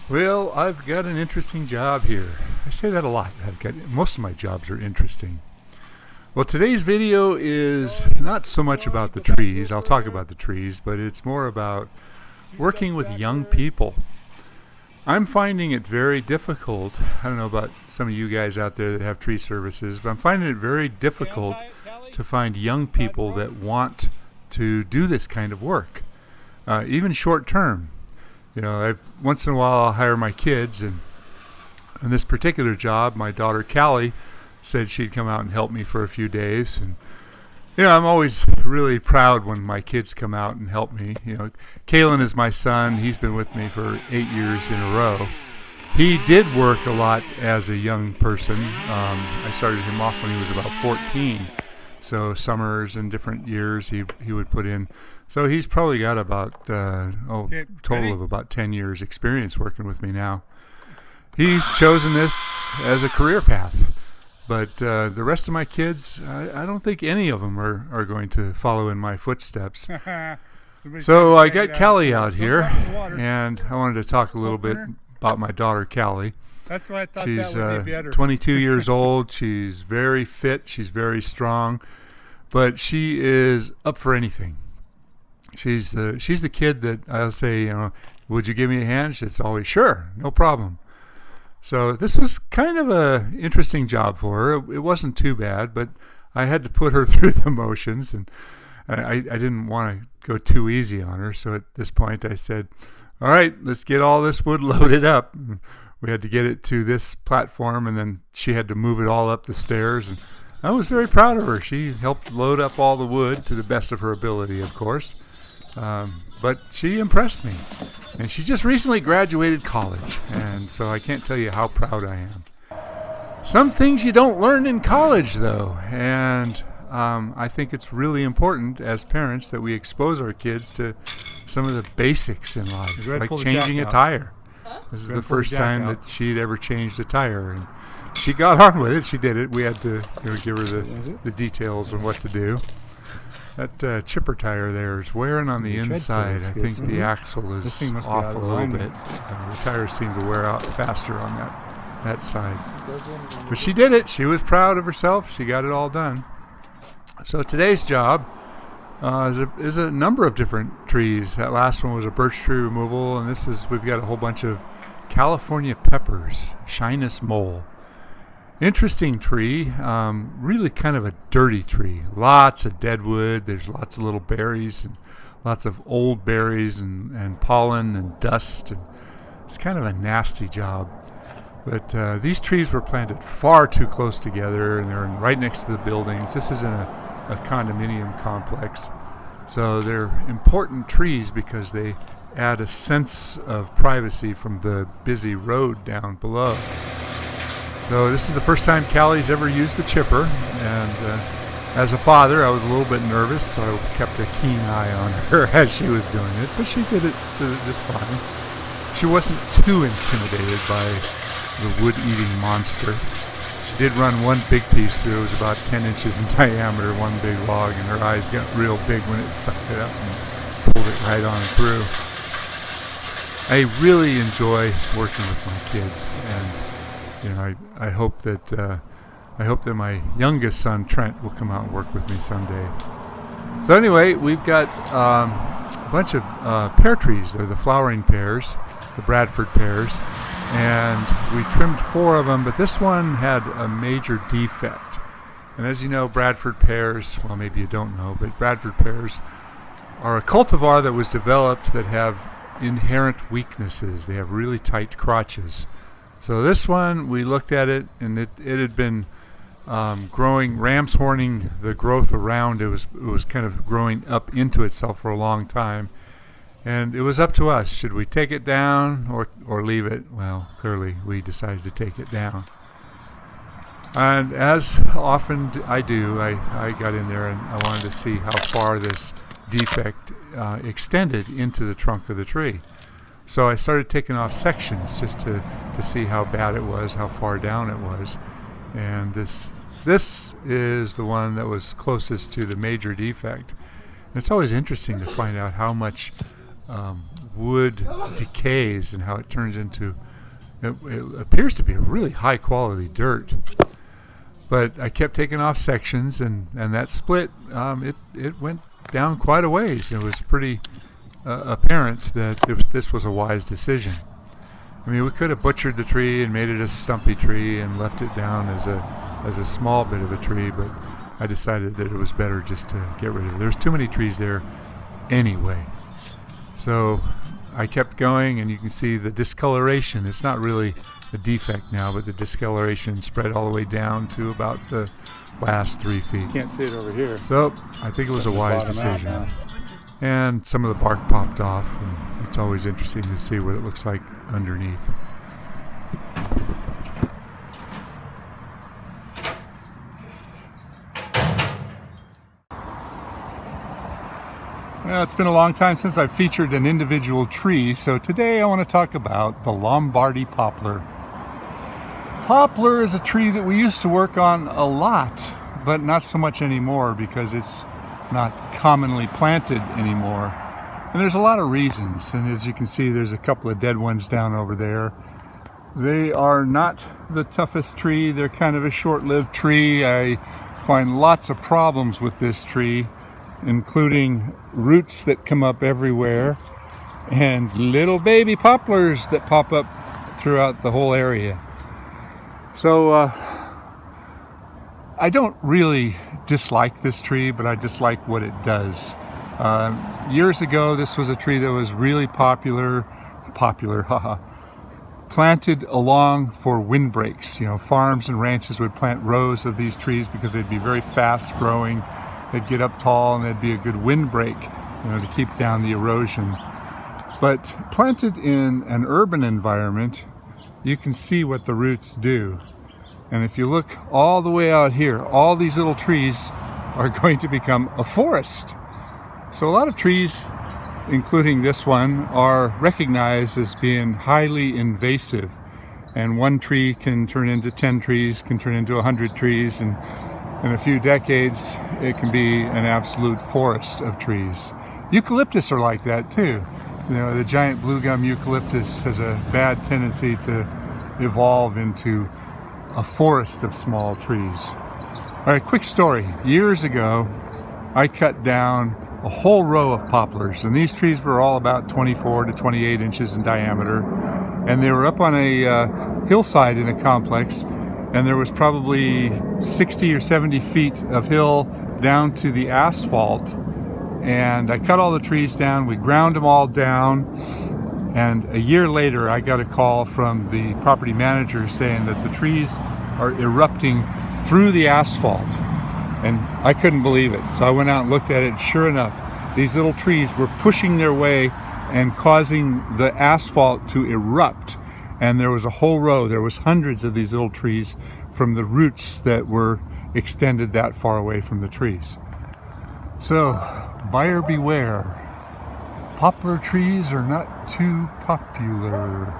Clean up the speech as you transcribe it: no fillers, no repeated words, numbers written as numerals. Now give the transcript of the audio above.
Well, I've got an interesting job here. I say that a lot. Most of my jobs are interesting. Well, today's video is not so much about the trees. I'll talk about the trees, but it's more about working with young people. I'm finding it very difficult. I don't know about some of you guys out there that have tree services, but I'm finding it very difficult to find young people that want to do this kind of work, even short term. Once in a while I'll hire my kids, and on this particular job, my daughter Callie said she'd come out and help me for a few days. And I'm always really proud when my kids come out and help me. Kalen is my son. He's been with me for 8 years in a row. He did work a lot as a young person. I started him off when he was about 14. So summers and different years he would put in. So he's probably got about total of about 10 years experience working with me now. He's chosen this as a career path. But the rest of my kids, I don't think any of them are going to follow in my footsteps. So I got Callie out here, and I wanted to talk a little bit about my daughter Callie. That's why I thought She's that would be better. 22 years old. She's very fit. She's very strong, but she is up for anything. She's the kid that I'll say, would you give me a hand? She's always, sure, no problem. So this was kind of a interesting job for her. It wasn't too bad, but I had to put her through the motions, and I didn't want to go too easy on her. So at this point I said, all right, let's get all this wood loaded up. We had to get it to this platform, and then she had to move it all up the stairs. And I was very proud of her. She helped load up all the wood to the best of her ability, of course. But she impressed me. And she just recently graduated college, and so I can't tell you how proud I am. Some things you don't learn in college, though, and I think it's really important as parents that we expose our kids to some of the basics in life, like changing a tire. This is the first time that she'd ever changed a tire, and she got on with it. She did it. We had to give her the details on what to do. That chipper tire there is wearing on the inside. I think the axle is off a little bit. The tires seem to wear out faster on that side. But she did it. She was proud of herself. She got it all done. So today's job is a number of different trees. That last one was a birch tree removal, and we've got a whole bunch of California peppers, Shyness mole. Interesting tree, really kind of a dirty tree. Lots of dead wood. There's lots of little berries and lots of old berries and pollen and dust. And it's kind of a nasty job. But these trees were planted far too close together, and they're right next to the buildings. This is in a condominium complex. So they're important trees because they add a sense of privacy from the busy road down below. So this is the first time Callie's ever used the chipper, and as a father I was a little bit nervous, so I kept a keen eye on her as she was doing it, but she did it just fine. She wasn't too intimidated by the wood-eating monster. She did run one big piece through. It was about 10 inches in diameter, one big log, and her eyes got real big when it sucked it up and pulled it right on through. I really enjoy working with my kids, and I hope that my youngest son Trent will come out and work with me someday. So anyway, we've got a bunch of pear trees. They're the flowering pears, the Bradford pears, and we trimmed 4 of them, but this one had a major defect. And as you know, Bradford pears, well, maybe you don't know, but Bradford pears are a cultivar that was developed that have inherent weaknesses. They have really tight crotches. So this one, we looked at it, and it had been growing, ram's horning the growth around. It was kind of growing up into itself for a long time, and it was up to us. Should we take it down or leave it? Well, clearly we decided to take it down. And as often I do, I got in there and I wanted to see how far this defect extended into the trunk of the tree. So I started taking off sections just to see how bad it was, how far down it was. And this is the one that was closest to the major defect. And it's always interesting to find out how much wood decays and how it turns into, it appears to be a really high quality dirt. But I kept taking off sections, and that split, it went down quite a ways. It was pretty apparent that this was a wise decision. I mean, we could have butchered the tree and made it a stumpy tree and left it down as a small bit of a tree, but I decided that it was better just to get rid of it. There's too many trees there anyway. So I kept going, and you can see the discoloration. It's not really a defect now, but the discoloration spread all the way down to about the last 3 feet. Can't see it over here. So I think it was a wise decision. And some of the bark popped off, and it's always interesting to see what it looks like underneath. Well, it's been a long time since I've featured an individual tree, so today I want to talk about the Lombardy poplar. Poplar is a tree that we used to work on a lot, but not so much anymore because it's not commonly planted anymore. And there's a lot of reasons, and as you can see, there's a couple of dead ones down over there. They are not the toughest tree. They're kind of a short-lived tree. I find lots of problems with this tree, including roots that come up everywhere and little baby poplars that pop up throughout the whole area. So I don't really dislike this tree, but I dislike what it does. Years ago, this was a tree that was really popular, planted along for windbreaks. You know, farms and ranches would plant rows of these trees because they'd be very fast growing. They'd get up tall, and they'd be a good windbreak, you know, to keep down the erosion. But planted in an urban environment, you can see what the roots do. And if you look all the way out here, all these little trees are going to become a forest. So a lot of trees, including this one, are recognized as being highly invasive. And one tree can turn into 10 trees, can turn into 100 trees, and in a few decades, it can be an absolute forest of trees. Eucalyptus are like that too. You know, the giant blue gum eucalyptus has a bad tendency to evolve into a forest of small trees. All right, quick story. Years ago, I cut down a whole row of poplars, and these trees were all about 24 to 28 inches in diameter, and they were up on a hillside in a complex, and there was probably 60 or 70 feet of hill down to the asphalt. And I cut all the trees down, we ground them all down, and a year later I got a call from the property manager saying that the trees are erupting through the asphalt. And I couldn't believe it. So I went out and looked at it. Sure enough, these little trees were pushing their way and causing the asphalt to erupt. And there was a whole row, there was hundreds of these little trees from the roots that were extended that far away from the trees. So, buyer beware. Poplar trees are not too popular.